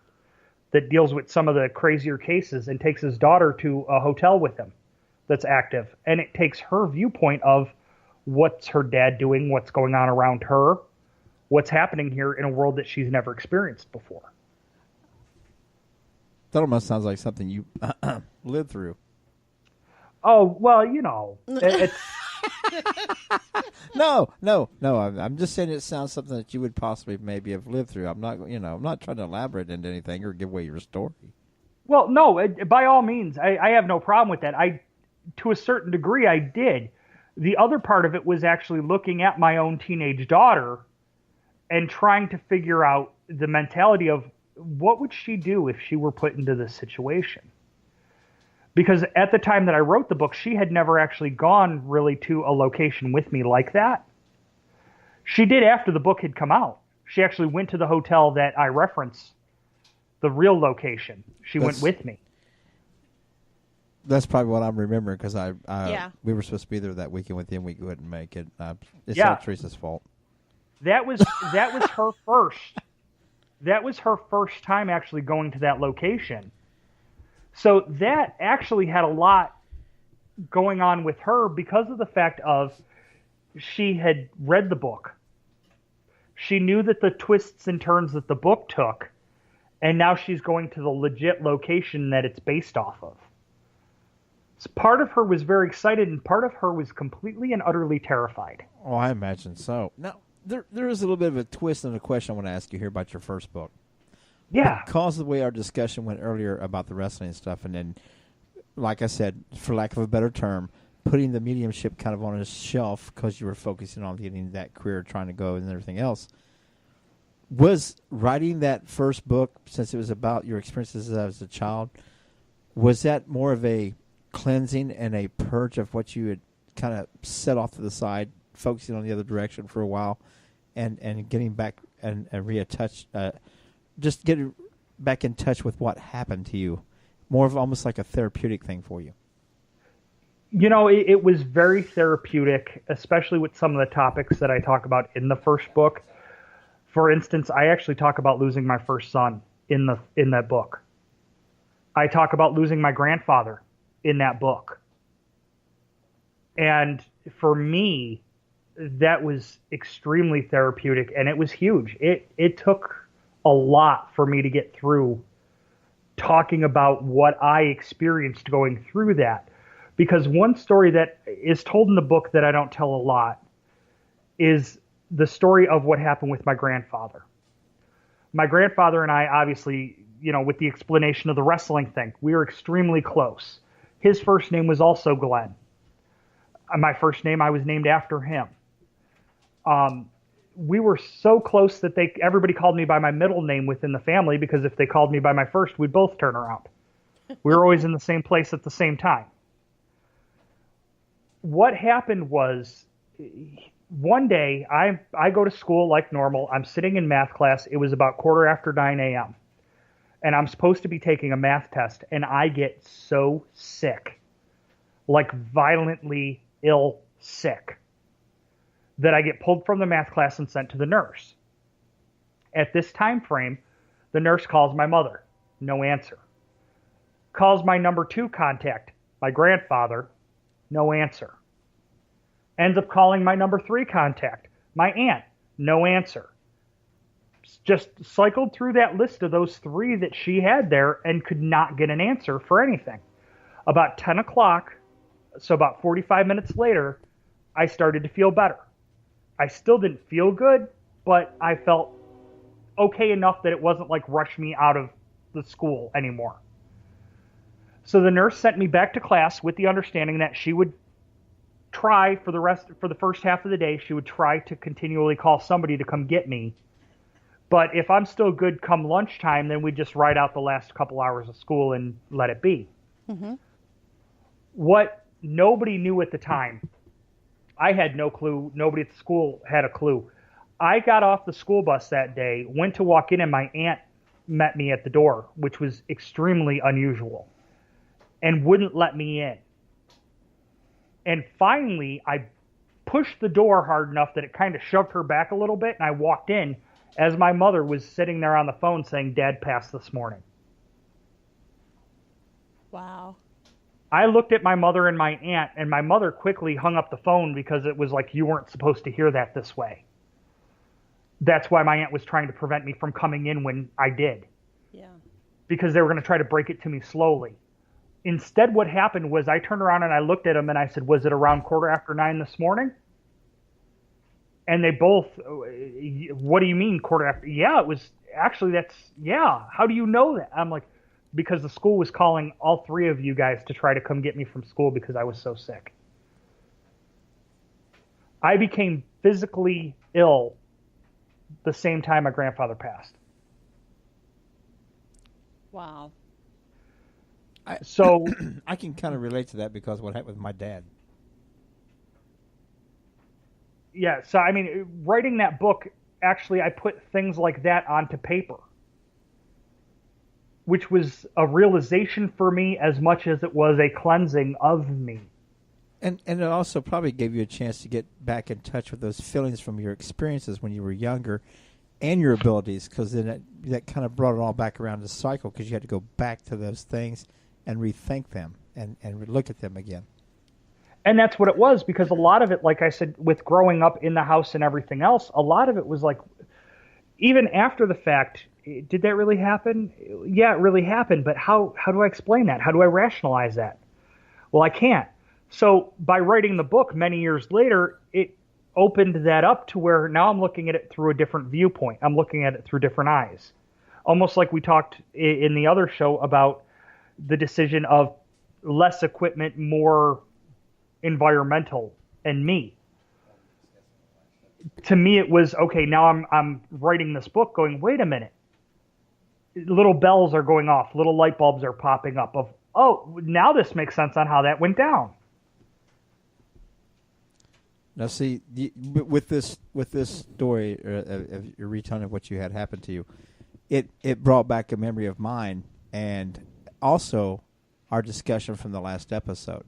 that deals with some of the crazier cases, and takes his daughter to a hotel with him that's active. And it takes her viewpoint of what's her dad doing, what's going on around her, what's happening here in a world that she's never experienced before. That almost sounds like something you lived through. Oh, well, it's... No. I'm just saying it sounds something that you would possibly maybe have lived through. I'm not trying to elaborate into anything or give away your story. Well, no, by all means, I have no problem with that. To a certain degree, I did. The other part of it was actually looking at my own teenage daughter and trying to figure out the mentality of what would she do if she were put into this situation. Because at the time that I wrote the book, she had never actually gone really to a location with me like that. She did after the book had come out. She actually went to the hotel that I reference, the real location. She went with me. That's probably what I'm remembering, because we were supposed to be there that weekend with him. We couldn't make it. It's not Teresa's fault. That was her first. That was her first time actually going to that location. So that actually had a lot going on with her because of the fact of she had read the book. She knew that the twists and turns that the book took, and now she's going to the legit location that it's based off of. So part of her was very excited, and part of her was completely and utterly terrified. Oh, I imagine so. Now, there is a little bit of a twist in the question I want to ask you here about your first book. Yeah. Because of the way our discussion went earlier about the wrestling and stuff, and then, like I said, for lack of a better term, putting the mediumship kind of on a shelf because you were focusing on getting that career, trying to go and everything else. Was writing that first book, since it was about your experiences as a child, was that more of a cleansing and a purge of what you had kind of set off to the side, focusing on the other direction for a while, and getting back and reattached, just getting back in touch with what happened to you, more of almost like a therapeutic thing for you? You know, it was very therapeutic, especially with some of the topics that I talk about in the first book. For instance, I actually talk about losing my first son in that book. I talk about losing my grandfather in that book. And for me, that was extremely therapeutic, and it was huge. It took a lot for me to get through talking about what I experienced going through that. Because one story that is told in the book that I don't tell a lot is the story of what happened with my grandfather. My grandfather and I, obviously, with the explanation of the wrestling thing, we were extremely close. His first name was also Glenn. My first name, I was named after him. We were so close that everybody called me by my middle name within the family, because if they called me by my first, we'd both turn around. We were always in the same place at the same time. What happened was, one day, I go to school like normal. I'm sitting in math class. It was about 9:15 a.m. And I'm supposed to be taking a math test, and I get so sick, like violently ill sick, that I get pulled from the math class and sent to the nurse. At this time frame, the nurse calls my mother. No answer. Calls my number 2 contact, my grandfather. No answer. Ends up calling my number 3 contact, my aunt. No answer. Just cycled through that list of those 3 that she had there and could not get an answer for anything. About 10 o'clock, so about 45 minutes later, I started to feel better. I still didn't feel good, but I felt okay enough that it wasn't like rush me out of the school anymore. So the nurse sent me back to class with the understanding that she would try for the first half of the day, she would try to continually call somebody to come get me. But if I'm still good come lunchtime, then we'd just ride out the last couple hours of school and let it be. Mm-hmm. What nobody knew at the time, I had no clue. Nobody at the school had a clue. I got off the school bus that day, went to walk in, and my aunt met me at the door, which was extremely unusual, and wouldn't let me in. And finally, I pushed the door hard enough that it kind of shoved her back a little bit, and I walked in as my mother was sitting there on the phone saying, "Dad passed this morning." Wow. I looked at my mother and my aunt, and my mother quickly hung up the phone because it was like, you weren't supposed to hear that this way. That's why my aunt was trying to prevent me from coming in when I did. Yeah. Because they were going to try to break it to me slowly. Instead, what happened was I turned around and I looked at them and I said, "Was it around 9:15 this morning?" And they both, "What do you mean 9:15? Yeah, it was actually, yeah. How do you know that? I'm like, because the school was calling all 3 of you guys to try to come get me from school because I was so sick. I became physically ill the same time my grandfather passed. Wow. So I can kind of relate to that because what happened with my dad. Yeah, so I mean, writing that book, actually, I put things like that onto paper, which was a realization for me as much as it was a cleansing of me. And it also probably gave you a chance to get back in touch with those feelings from your experiences when you were younger and your abilities, because then that kind of brought it all back around the cycle, because you had to go back to those things and rethink them and look at them again. And that's what it was, because a lot of it, like I said, with growing up in the house and everything else, a lot of it was like, even after the fact, did that really happen? Yeah, it really happened, but how do I explain that? How do I rationalize that? Well, I can't. So by writing the book many years later, it opened that up to where now I'm looking at it through a different viewpoint. I'm looking at it through different eyes. Almost like we talked in the other show about the decision of less equipment, more environmental, and me. To me, it was, okay, now I'm writing this book going, wait a minute. Little bells are going off. Little light bulbs are popping up of, oh, now this makes sense on how that went down. Now, see, with this story of your retelling of what you had happen to you, it brought back a memory of mine, and also our discussion from the last episode,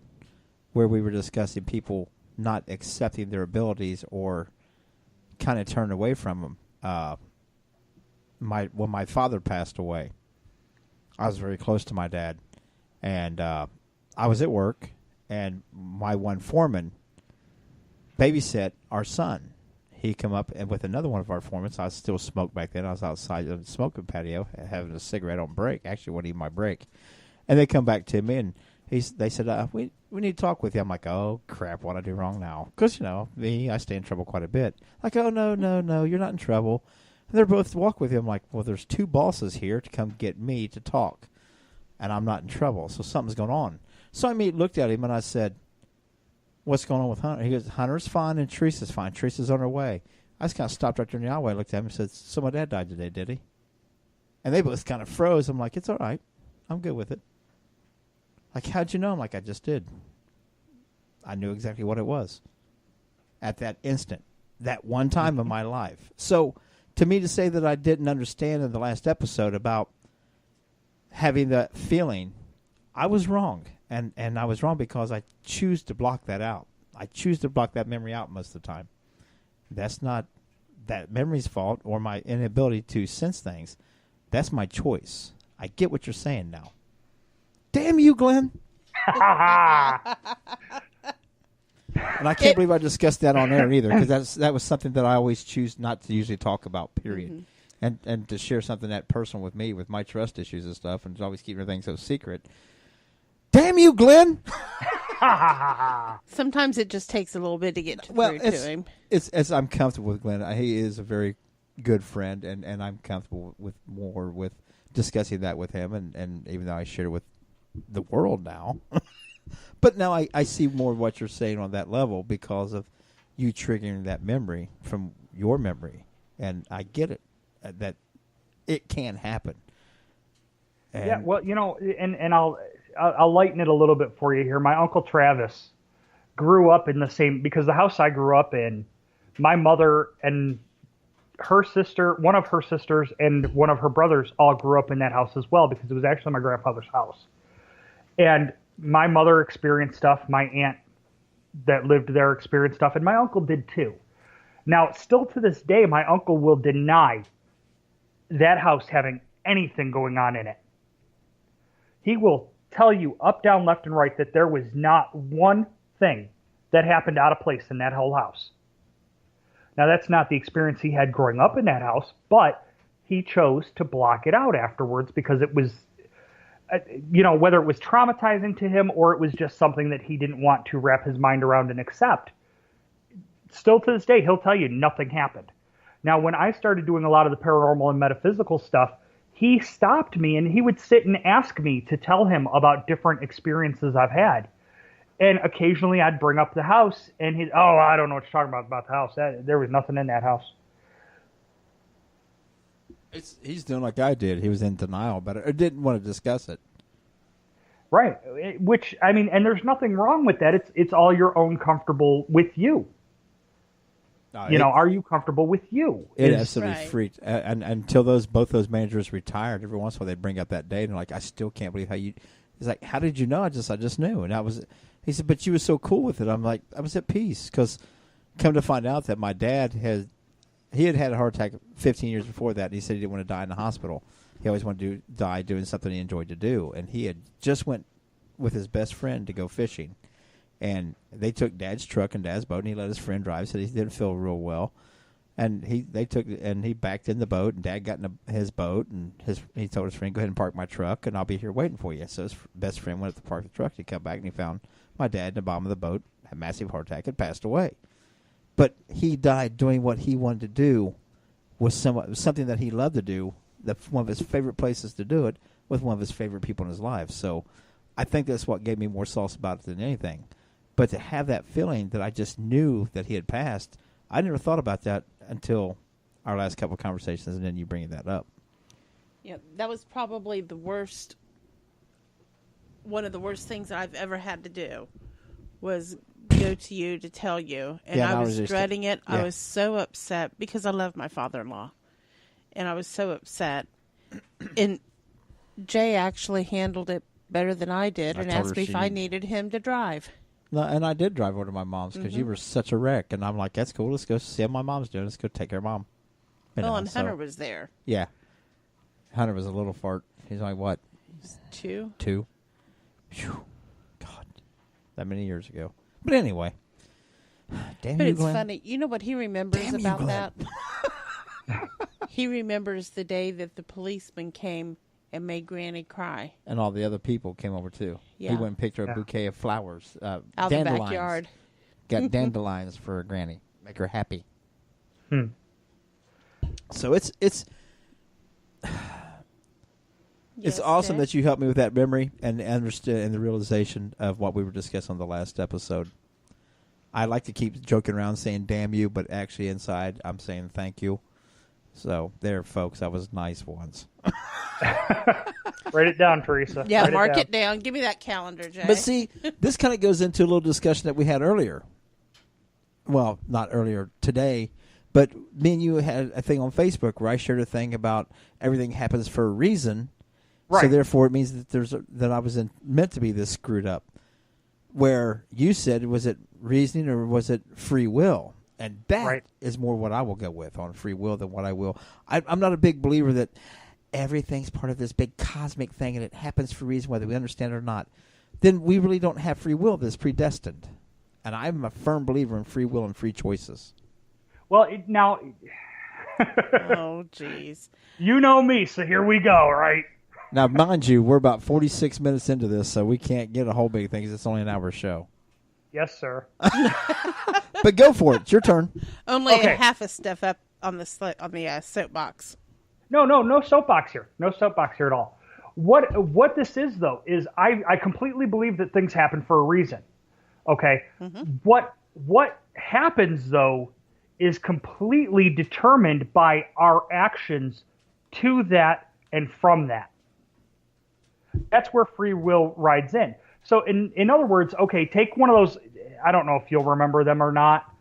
where we were discussing people not accepting their abilities or kind of turning away from them. When my father passed away, I was very close to my dad, and I was at work, and my one foreman babysit our son. He come up and with another one of our foremen. I still smoked back then. I was outside on the smoking patio having a cigarette on break. Actually, wasn't even my break. And they come back to me and they said, we need to talk with you. I'm like, oh crap, what I do wrong now? Because me, I stay in trouble quite a bit. Like, oh no, you're not in trouble. And they're both walk with you. I'm like, well, there's two bosses here to come get me to talk, and I'm not in trouble, so something's going on. So I looked at him and I said, what's going on with Hunter? He goes, Hunter's fine and Teresa's fine. Teresa's on her way. I just kind of stopped right there in the alleyway, looked at him and said, so my dad died today, did he? And they both kind of froze. I'm like, it's all right. I'm good with it. Like, how'd you know? I'm like, I just did. I knew exactly what it was at that instant, that one time in my life. So to me to say that I didn't understand in the last episode about having that feeling, I was wrong. And I was wrong because I choose to block that out. I choose to block that memory out most of the time. That's not that memory's fault or my inability to sense things. That's my choice. I get what you're saying now. Damn you, Glenn. And I can't believe I discussed that on air either, because that was something that I always choose not to usually talk about, period. Mm-hmm. And to share something that personal with me, with my trust issues and stuff, and always keep everything so secret. Damn you, Glenn! Sometimes it just takes a little bit to get through to him. It's I'm comfortable with Glenn. He is a very good friend, and I'm comfortable with discussing that with him, and even though I share it with the world now. But now I see more of what you're saying on that level because of you triggering that memory from your memory. And I get it, that it can happen. And yeah, well, and I'll lighten it a little bit for you here. My Uncle Travis grew up in the same, because the house I grew up in, my mother and her sister, one of her sisters, and one of her brothers all grew up in that house as well, because it was actually my grandfather's house. And my mother experienced stuff, my aunt that lived there experienced stuff, and my uncle did too. Now, still to this day, my uncle will deny that house having anything going on in it. He will tell you up, down, left, and right that there was not one thing that happened out of place in that whole house. Now, that's not the experience he had growing up in that house, but he chose to block it out afterwards because it was, whether it was traumatizing to him or it was just something that he didn't want to wrap his mind around and accept. Still to this day, he'll tell you nothing happened. Now, when I started doing a lot of the paranormal and metaphysical stuff, he stopped me and he would sit and ask me to tell him about different experiences I've had. And occasionally I'd bring up the house, and he'd, oh, I don't know what you're talking about the house. There was nothing in that house. He's doing like I did. He was in denial about it, or didn't want to discuss it. Right. Which, I mean, and there's nothing wrong with that. It's all your own comfortable with you. Are you comfortable with you? It absolutely freaked. And until both those managers retired, every once in a while they'd bring up that date, and like, I still can't believe how you. He's like, how did you know? I just knew, and He said, but you were so cool with it. I'm like, I was at peace, because come to find out that my dad had a heart attack 15 years before that, and he said he didn't want to die in the hospital. He always wanted to die doing something he enjoyed to do, and he had just went with his best friend to go fishing. And they took Dad's truck and Dad's boat, and he let his friend drive. Said he didn't feel real well, and he backed in the boat, and Dad got in his boat, and he told his friend, "Go ahead and park my truck, and I'll be here waiting for you." So his best friend went up to park the truck. He come back and he found my dad in the bottom of the boat, had a massive heart attack, had passed away. But he died doing what he wanted to do, was something that he loved to do. One of his favorite places to do it with one of his favorite people in his life. So I think that's what gave me more sauce about it than anything. But to have that feeling that I just knew that he had passed, I never thought about that until our last couple of conversations, and then you bringing that up. Yeah, that was probably one of the worst things that I've ever had to do was go to you to tell you. And I was dreading it. Yeah. I was so upset because I love my father-in-law. And I was so upset. And Jay actually handled it better than I did and asked me if I needed him to drive. No, and I did drive over to my mom's because you were such a wreck. And I'm like, that's cool. Let's go see how my mom's doing. Let's go take care of Mom. And Hunter was there. Yeah. Hunter was a little fart. He's like, what? 2? 2. Whew. God. That many years ago. But anyway. Damn but you, it's Glenn. funny. You know what he remembers about that? He remembers the day that the policeman came and made Granny cry. And all the other people came over, too. Yeah. He went and picked her a bouquet of flowers. Out in the backyard. Got dandelions for Granny. Make her happy. So it's awesome that you helped me with that memory and understood and the realization of what we were discussing on the last episode. I like to keep joking around saying damn you, but actually inside I'm saying thank you. So there, folks, I was nice once. Write it down, Teresa. Yeah, mark it down. Give me that calendar, Jay. But see, this kind of goes into a little discussion that we had earlier. Well, not earlier today, but me and you had a thing on Facebook where I shared a thing about everything happens for a reason. Right. So therefore, it means that that I was meant to be this screwed up. Where you said, was it reasoning or was it free will? And that is more what I will go with on free will than what I will. I'm not a big believer that everything's part of this big cosmic thing and it happens for a reason, whether we understand it or not. Then we really don't have free will that's predestined. And I'm a firm believer in free will and free choices. Well, now... oh, jeez. You know me, so here we go, right? Now, mind you, we're about 46 minutes into this, so we can't get a whole big thing because it's only an hour show. Yes, sir. But go for it. It's your turn. Only half a step up on the soapbox. No soapbox here. No soapbox here at all. What this is, though, is I completely believe that things happen for a reason. Okay? Mm-hmm. What happens, though, is completely determined by our actions to that and from that. That's where free will rides in. So in other words, okay, take one of those, I don't know if you'll remember them or not,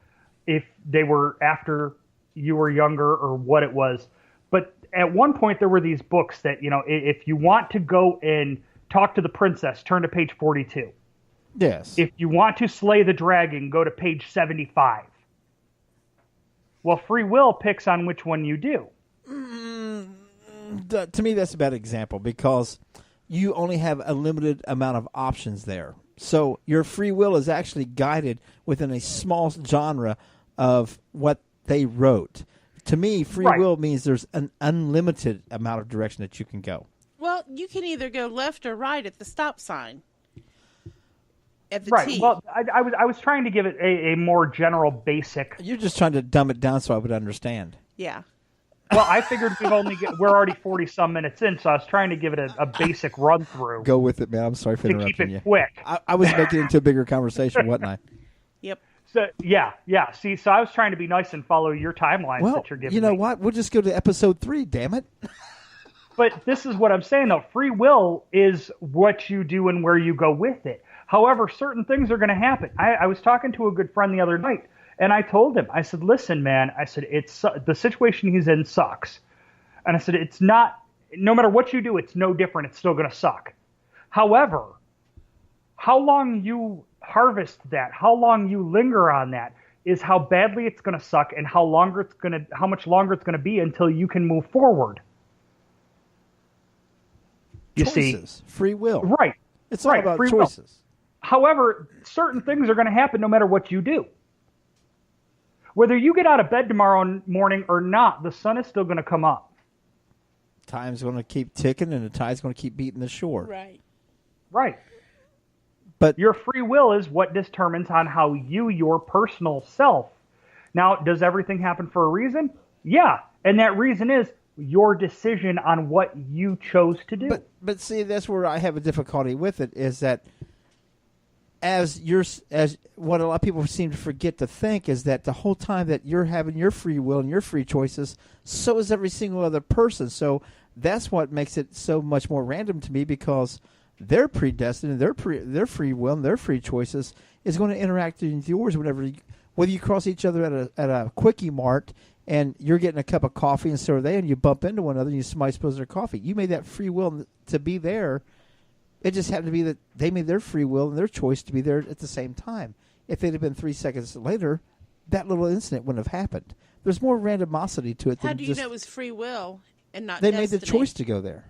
if they were after you were younger or what it was. But at one point there were these books that, if you want to go and talk to the princess, turn to page 42. Yes. If you want to slay the dragon, go to page 75. Well, free will picks on which one you do. To me, that's a bad example because you only have a limited amount of options there. So your free will is actually guided within a small genre of what they wrote. To me, free will means there's an unlimited amount of direction that you can go. Well, you can either go left or right at the stop sign. At the T. Well, I was trying to give it a more general basic. You're just trying to dumb it down so I would understand. Yeah. Well, I figured we're already 40-some minutes in, so I was trying to give it a basic run-through. Go with it, man. I'm sorry for interrupting you. To keep it quick. I was making it into a bigger conversation, wasn't I? Yep. So, yeah. See, so I was trying to be nice and follow your timelines that you're giving you know me. what? We'll just go to episode 3, damn it. But this is what I'm saying, though. Free will is what you do and where you go with it. However, certain things are going to happen. I was talking to a good friend the other night, and I told him, I said, listen, man, I said, the situation he's in sucks. And I said, it's not, no matter what you do, it's no different. It's still going to suck. However, how long you harvest that, how long you linger on that, is how badly it's going to suck and how much longer it's going to be until you can move forward. You choices. See? Free will. Right. It's all about choices. Will. However, certain things are going to happen no matter what you do. Whether you get out of bed tomorrow morning or not, the sun is still going to come up. Time's going to keep ticking and the tide's going to keep beating the shore. Right. But your free will is what determines on how your personal self. Now, does everything happen for a reason? Yeah. And that reason is your decision on what you chose to do. But see, that's where I have a difficulty with it, is that as what a lot of people seem to forget to think is that the whole time that you're having your free will and your free choices, so is every single other person. So that's what makes it so much more random to me, because they're predestined, and their free will and their free choices is going to interact with yours whether you cross each other at a Quickie Mart and you're getting a cup of coffee and so are they, and you bump into one another and somebody spills their coffee. You made that free will to be there. It just happened to be that they made their free will and their choice to be there at the same time. If it had been 3 seconds later, that little incident wouldn't have happened. There's more randomosity to it. How do you know it was free will and not they destiny? made the choice to go there.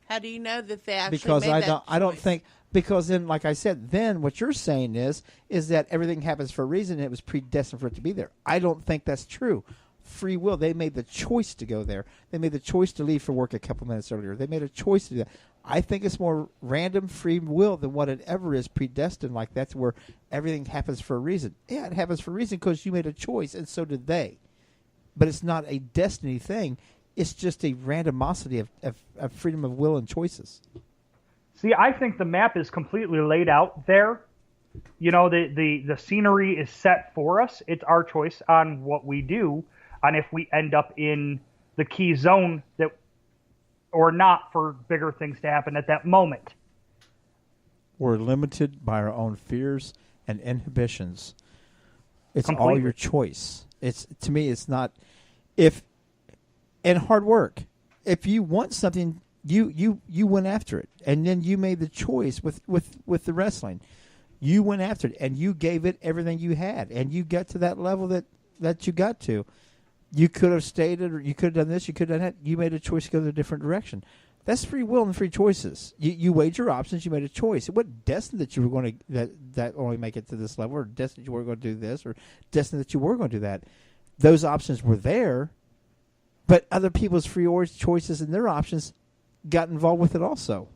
How do you know that they actually because made that choice? I don't think, because then, like I said, then what you're saying is that everything happens for a reason and it was predestined for it to be there. I don't think that's true. Free will, they made the choice to go there. They made the choice to leave for work a couple minutes earlier. They made a choice to do that. I think it's more random free will than what it ever is predestined like that, where everything happens for a reason. Yeah, it happens for a reason because you made a choice, and so did they. But it's not a destiny thing. It's just a randomosity of freedom of will and choices. See, I think the map is completely laid out there. You know, the scenery is set for us. It's our choice on what we do, on if we end up in the key zone that or not for bigger things to happen at that moment. We're limited by our own fears and inhibitions. It's completely. All your choice. It's, to me, it's not and hard work. If you want something, you went after it, and then you made the choice with the wrestling. You went after it, and you gave it everything you had, and you got to that level that you got to. You could have stayed, or you could have done this, you could have done that. You made a choice to go a different direction. That's free will and free choices. You weighed your options. You made a choice. It wasn't destined that you were going to that only make it to this level, or destined you were going to do this, or destined that you were going to do that. Those options were there, but other people's free choices and their options got involved with it also.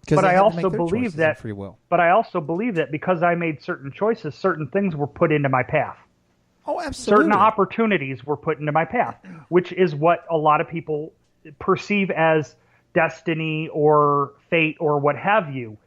But I also believe that free will. But I also believe that because I made certain choices, certain things were put into my path. Oh, absolutely. Certain opportunities were put into my path, which is what a lot of people perceive as destiny or fate or what have you.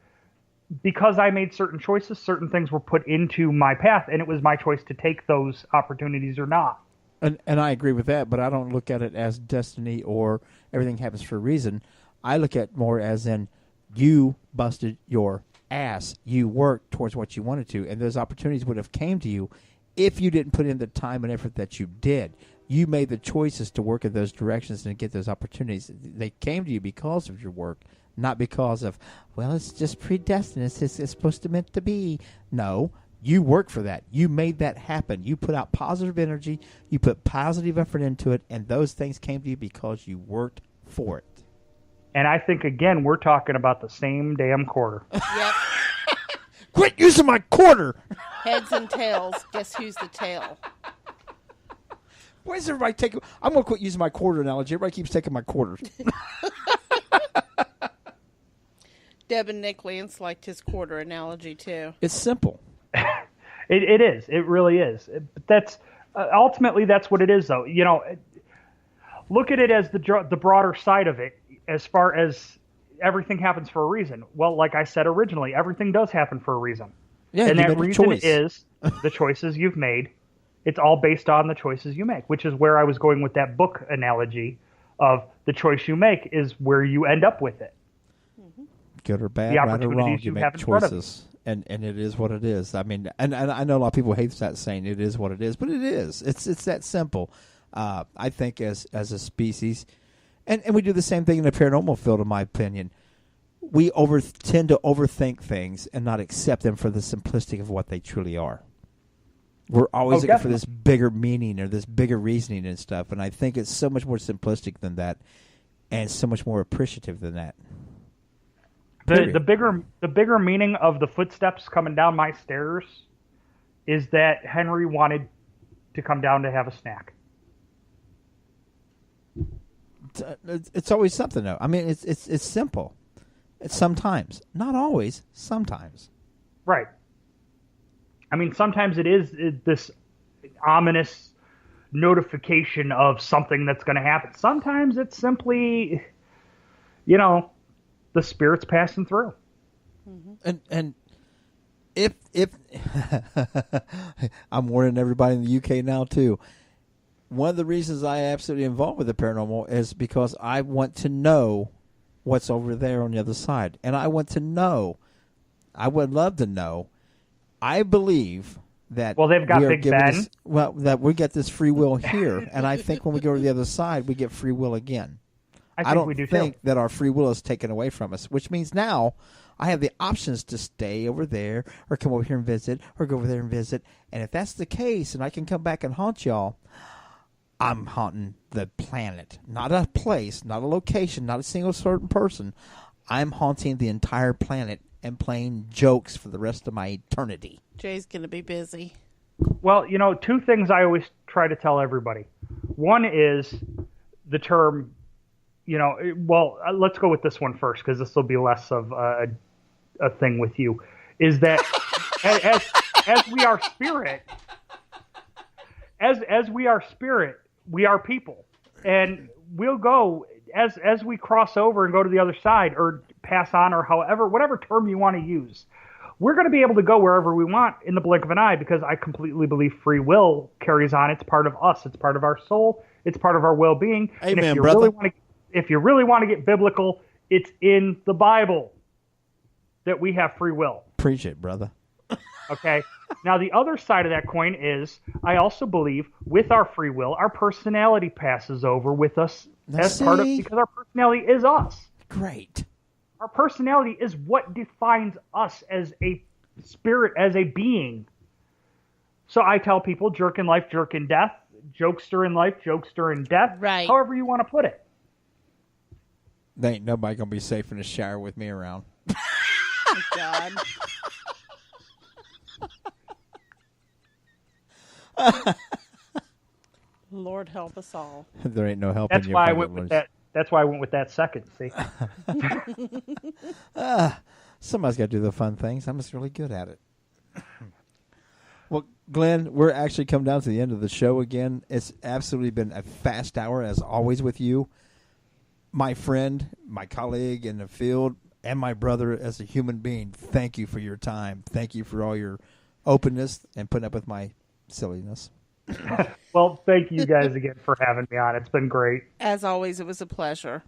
Because I made certain choices, certain things were put into my path, and it was my choice to take those opportunities or not. And I agree with that, but I don't look at it as destiny or everything happens for a reason. I look at it more as in you busted your ass. You worked towards what you wanted to, and those opportunities would have came to you if you didn't put in the time and effort that you did. You made the choices to work in those directions and get those opportunities. They came to you because of your work, not because of, well, it's just predestined. It's supposed to meant to be. No, you worked for that. You made that happen. You put out positive energy. You put positive effort into it, and those things came to you because you worked for it. And I think, again, we're talking about the same damn quarter. Yep. Quit using my quarter! Heads and tails. Guess who's the tail? Why is everybody taking... I'm going to quit using my quarter analogy. Everybody keeps taking my quarters. Deb and Nick Lance liked his quarter analogy, too. It's simple. It is. It really is. But that's ultimately, that's what it is, though. You know, look at it as the broader side of it, as far as everything happens for a reason. Well, like I said originally, everything does happen for a reason. Yeah, and that reason choice. is the choices you've made. It's all based on the choices you make, which is where I was going with that book analogy of the choice you make is where you end up with it. Good or bad, right or wrong, you make choices. And it is what it is. I mean, and I know a lot of people hate that saying, it is what it is, but it is. It's that simple. I think as a species, and we do the same thing in the paranormal field, in my opinion. We tend to overthink things and not accept them for the simplicity of what they truly are. We're always looking for this bigger meaning or this bigger reasoning and stuff, and I think it's so much more simplistic than that, and so much more appreciative than that. The bigger meaning of the footsteps coming down my stairs is that Henry wanted to come down to have a snack. It's always something, though. I mean, it's simple. It's sometimes, not always. Sometimes, right? I mean, sometimes it is this ominous notification of something that's going to happen. Sometimes it's simply, the spirits passing through. Mm-hmm. And if I'm warning everybody in the UK now too. One of the reasons I absolutely involved with the paranormal is because I want to know what's over there on the other side, and I want to know. I would love to know. I believe that they've got Big Ben. That we get this free will here, and I think when we go to the other side, we get free will again. I don't think that our free will is taken away from us, which means now I have the options to stay over there or come over here and visit or go over there and visit. And if that's the case and I can come back and haunt y'all, I'm haunting the planet, not a place, not a location, not a single certain person. I'm haunting the entire planet and playing jokes for the rest of my eternity. Jay's going to be busy. Well, two things I always try to tell everybody. One is the term... let's go with this one first because this will be less of a thing with you. Is that as we are spirit, as we are spirit, we are people, and we'll go as we cross over and go to the other side or pass on or whatever term you want to use. We're going to be able to go wherever we want in the blink of an eye because I completely believe free will carries on. It's part of us. It's part of our soul. It's part of our well-being. Amen, and if you brother. If you really want to get biblical, it's in the Bible that we have free will. Preach it, brother. Okay? Now, the other side of that coin is I also believe with our free will, our personality passes over with us because our personality is us. Great. Our personality is what defines us as a spirit, as a being. So I tell people, jerk in life, jerk in death, jokester in life, jokester in death, right? However you want to put it. There ain't nobody going to be safe in the shower with me around. Oh, God. Lord help us all. There ain't no help. That's why I went with that. That's why I went with that second. See, somebody's got to do the fun things. I'm just really good at it. Well, Glenn, we're actually come down to the end of the show again. It's absolutely been a fast hour as always with you, my friend, my colleague in the field, and my brother as a human being. Thank you for your time. Thank you for all your openness and putting up with my silliness. Well, thank you guys again for having me on. It's been great. As always, it was a pleasure.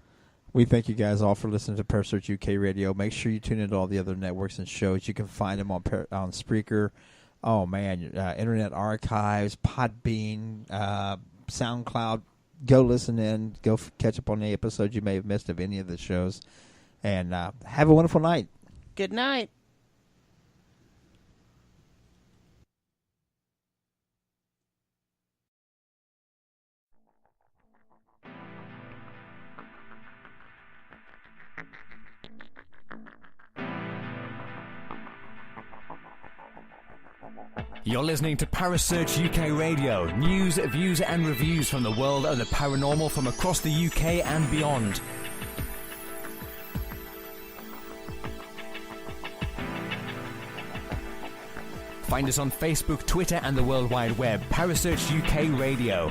We thank you guys all for listening to Parasearch UK Radio. Make sure you tune into all the other networks and shows. You can find them on Spreaker. Oh, man, Internet Archives, Podbean, SoundCloud. Go listen in. Go catch up on the episodes you may have missed of any of the shows. And have a wonderful night. Good night. You're listening to Parasearch UK Radio. News, views and reviews from the world of the paranormal from across the UK and beyond. Find us on Facebook, Twitter and the World Wide Web. Parasearch UK Radio.